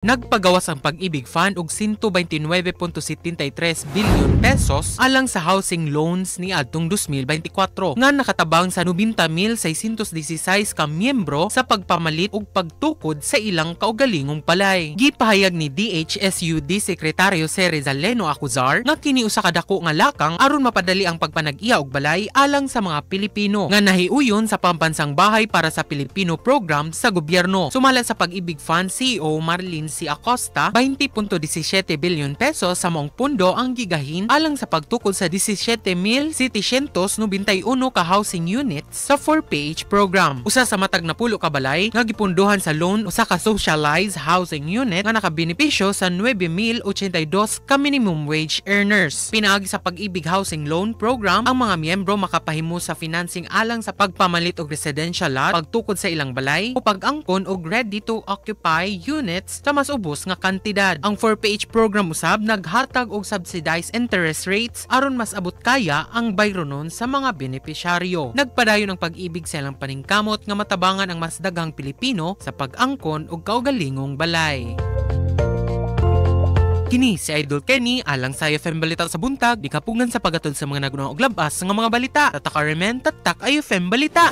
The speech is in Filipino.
Nagpagawas ang Pag-ibig Fund og 129.73 billion pesos alang sa housing loans ni adtong 2024 nga nakatabang sa 90,616 ka miyembro sa pagpamalit ug pagtukod sa ilang kaugalingong balay. Gipahayag ni DHSUD Sekretaryo Sir Zaleno Acuzar nga kini usa ka dako nga lakang aron mapadali ang pagpanag-iya og balay alang sa mga Pilipino nga nahiuyon sa Pambansang Bahay para sa Pilipino program sa gobyerno. Sumala sa Pag-ibig Fund, CEO Marlene C. Acosta, 20.17 billion pesos sa maong pundo ang gigahin alang sa pagtukod sa 17,791 ka housing units sa 4PH program. Usa sa matag na pulo ka balay nga gipunduhan sa loan usa ka socialized housing unit nga nakabenepisyo sa 9,082 ka minimum wage earners. Pinaagi sa Pag-ibig Housing Loan Program, ang mga miyembro makapahimo sa financing alang sa pagpamalit og residential lot, pagtukod sa ilang balay o pag-angkon og ready to occupy units sa mas ubos nga kantidad. Ang 4PH program usab naghatag og subsidized interest rates aron mas abot kaya ang bayronon sa mga benepisyaryo. Nagpadayon ang Pag-ibig sa ilang paningkamot nga matabangan ang mas daghang Pilipino sa pag-angkon og kaugalingong balay. Kini si Idol Kenny alang sa IFM Balita sa buntag, di kapugan sa pagatod sa mga nagunang og labas nga mga balita. Tatak RMN, tatak IFM Balita.